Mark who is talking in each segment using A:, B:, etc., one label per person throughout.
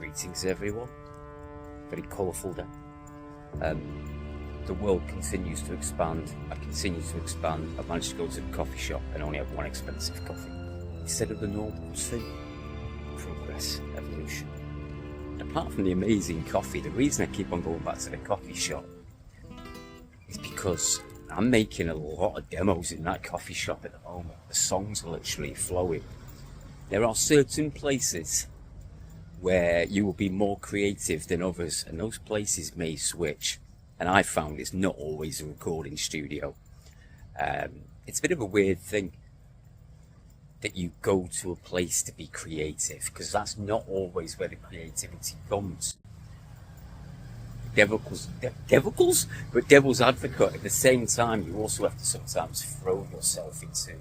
A: Greetings everyone. Very colourful day. The world continues to expand. I continue to expand. I managed to go to the coffee shop and only have one expensive coffee instead of the normal two. Progress, evolution. And apart from the amazing coffee, the reason I keep on going back to the coffee shop is because I'm making a lot of demos in that coffee shop at the moment. The songs are literally flowing. There are certain places where you will be more creative than others, and those places may switch. And I found it's not always a recording studio. It's a bit of a weird thing that you go to a place to be creative, because that's not always where the creativity comes. Devil's advocate. At the same time, you also have to sometimes throw yourself into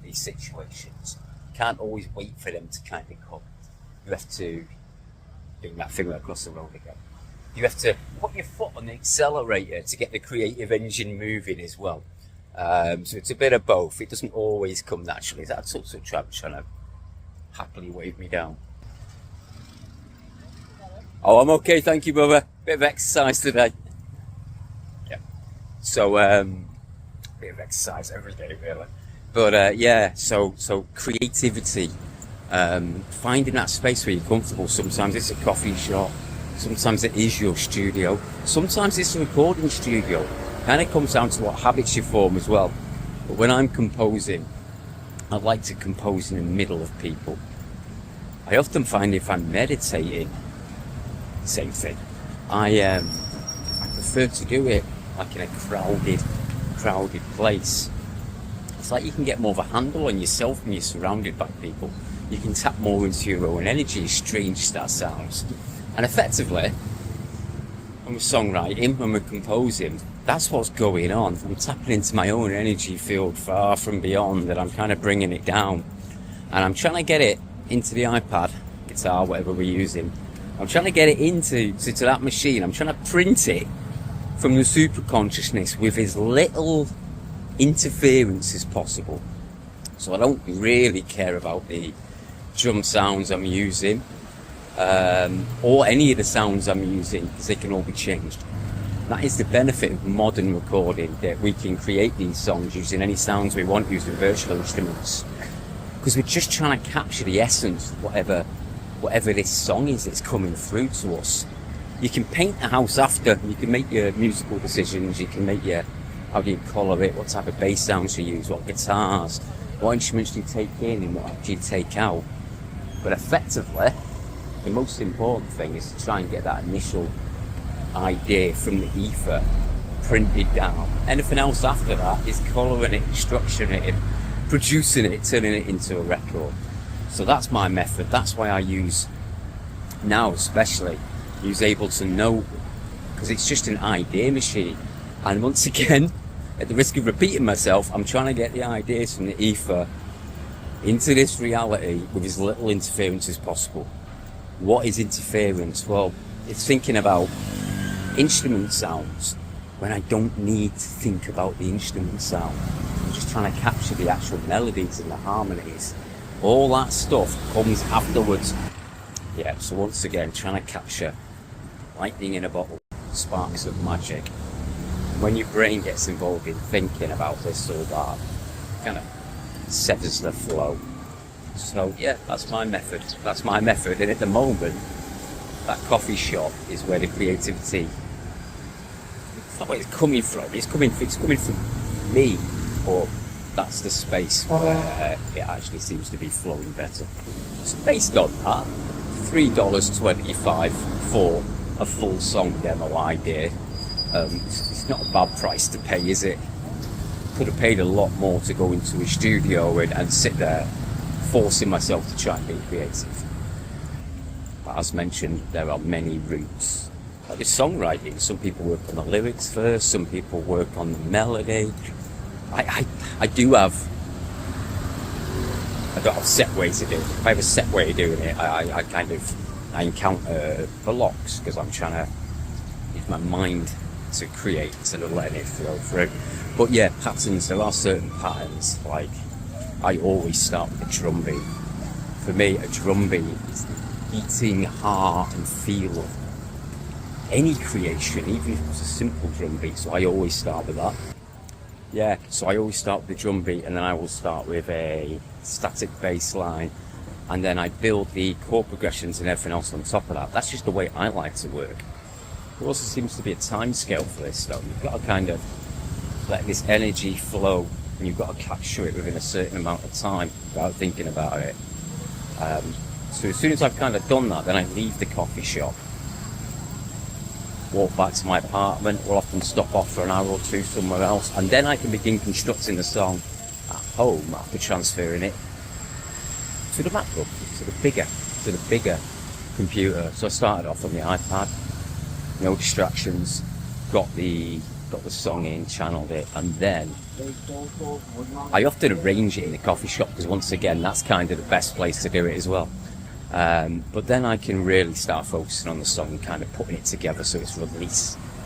A: these situations. You can't always wait for them to kind of come. You have to bring that finger across the road again. You have to put your foot on the accelerator to get the creative engine moving as well. So it's a bit of both. It doesn't always come naturally. That's also trying to happily wave me down. Oh, I'm okay, thank you, brother. Bit of exercise today. Yeah. So, bit of exercise every day, really. But yeah, so creativity. Finding that space where you're comfortable. Sometimes it's a coffee shop. Sometimes it is your studio. Sometimes it's a recording studio. Kind of comes down to what habits you form as well. But when I'm composing, I like to compose in the middle of people. I often find if I'm meditating, same thing. I prefer to do it like in a crowded place. It's like you can get more of a handle on yourself when you're surrounded by people. You can tap more into your own energy, as strange as that sounds. And effectively, when we're songwriting, when we're composing, that's what's going on. I'm tapping into my own energy field far from beyond, and I'm kind of bringing it down. And I'm trying to get it into the iPad, guitar, whatever we're using. I'm trying to get it into that machine. I'm trying to print it from the super consciousness with as little interference as possible. So I don't really care about the drum sounds I'm using, or any of the sounds I'm using, because they can all be changed. That is the benefit of modern recording, that we can create these songs using any sounds we want, using virtual instruments, because we're just trying to capture the essence of whatever this song is that's coming through to us. You can paint the house after, you can make your musical decisions, you can make your, how do you colour it, what type of bass sounds you use, what guitars, what instruments do you take in and what do you take out. But effectively, the most important thing is to try and get that initial idea from the ether printed down. Anything else after that is colouring it, structuring it, producing it, turning it into a record. So that's my method. That's why I use, now especially, use Ableton Note, because it's just an idea machine. And once again, at the risk of repeating myself, I'm trying to get the ideas from the ether into this reality with as little interference as possible. What is interference? Well, it's thinking about instrument sounds when I don't need to think about the instrument sound. I'm just trying to capture the actual melodies and the harmonies. All that stuff comes afterwards. Yeah, so once again, trying to capture lightning in a bottle, sparks of magic. When your brain gets involved in thinking about this or that, kind of severs the flow. So yeah, that's my method. And at the moment, that coffee shop is where the creativity, it's not where it's coming from. It's coming from me, but that's the space where it actually seems to be flowing better. So based on that, $3.25 for a full song demo idea. It's not a bad price to pay, is it? Could have paid a lot more to go into a studio and sit there forcing myself to try and be creative. But as mentioned, there are many routes. Like with songwriting, some people work on the lyrics first, some people work on the melody. I don't have a set way to do it. If I have a set way of doing it, I encounter blocks because I'm trying to use my mind to create instead of letting it flow through. But yeah, patterns, there are certain patterns. Like, I always start with a drum beat. For me, a drum beat is the beating heart and feel of any creation, even if it's a simple drum beat. So I always start with that. Yeah, so I always start with the drum beat, and then I will start with a static bass line, and then I build the chord progressions and everything else on top of that. That's just the way I like to work. There also seems to be a time scale for this stuff. You've got to kind of let this energy flow, and you've got to capture it within a certain amount of time without thinking about it. So as soon as I've kind of done that, then I leave the coffee shop, walk back to my apartment, will often stop off for an hour or two somewhere else, and then I can begin constructing the song at home after transferring it to the MacBook, to the bigger computer. So I started off on the iPad, no distractions, got the song in, channeled it, and then I often arrange it in the coffee shop, because once again, that's kind of the best place to do it as well. But then I can really start focusing on the song and kind of putting it together so it's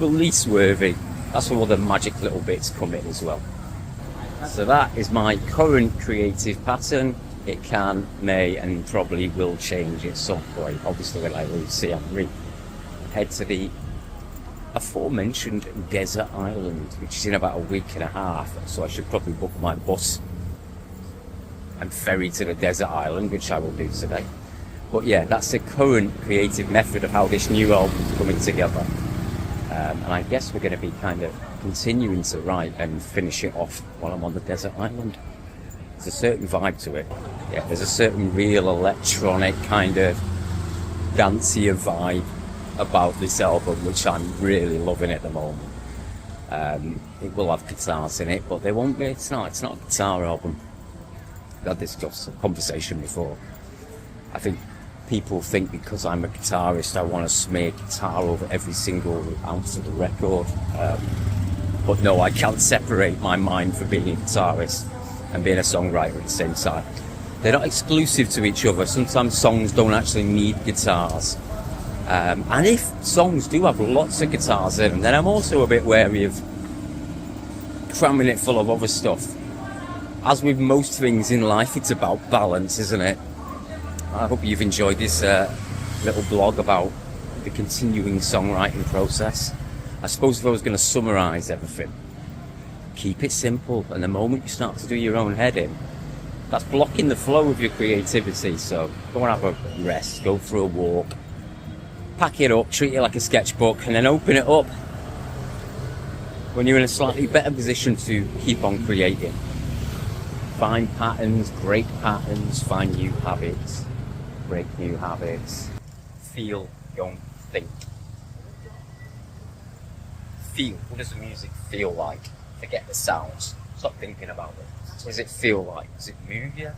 A: release worthy. That's where all the magic little bits come in as well. So that is my current creative pattern. It can, may, and probably will change at some point. Obviously, when I leave CMRE, head to the aforementioned desert island, which is in about a week and a half. So I should probably book my bus and ferry to the desert island, which I will do today. But yeah, that's the current creative method of how this new album is coming together. And I guess we're going to be kind of continuing to write and finish it off while I'm on the desert island. There's a certain vibe to it. Yeah, there's a certain real electronic kind of dancier vibe about this album, which I'm really loving at the moment. It will have guitars in it, but they won't be. It's not a guitar album. I've had this conversation before. I think people think because I'm a guitarist, I want to smear guitar over every single ounce of the record. But no, I can't separate my mind from being a guitarist and being a songwriter at the same time. They're not exclusive to each other. Sometimes songs don't actually need guitars. And if songs do have lots of guitars in them, then I'm also a bit wary of cramming it full of other stuff. As with most things in life, it's about balance, isn't it? I hope you've enjoyed this little blog about the continuing songwriting process. I suppose if I was going to summarise everything, keep it simple, and the moment you start to do your own heading, that's blocking the flow of your creativity. So go and have a rest, go for a walk, pack it up, treat it like a sketchbook, and then open it up when you're in a slightly better position to keep on creating. Find patterns, break patterns, find new habits, break new habits. Feel, don't think. Feel. What does the music feel like? Forget the sounds. Stop thinking about it. What does it feel like? Does it move you?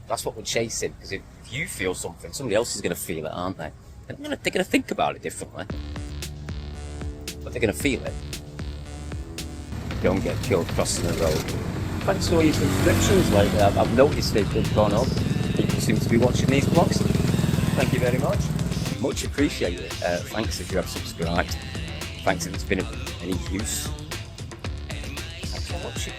A: That's what we're chasing, because if you feel something, somebody else is going to feel it, aren't they? They're going to think about it differently, but they're going to feel it. Don't get killed crossing the road. Thanks for all your subscriptions lately. I've noticed they've gone up. People seem to be watching these vlogs. Thank you very much. Much appreciated. Thanks if you have subscribed. Thanks if it's been of any use. Thanks for watching.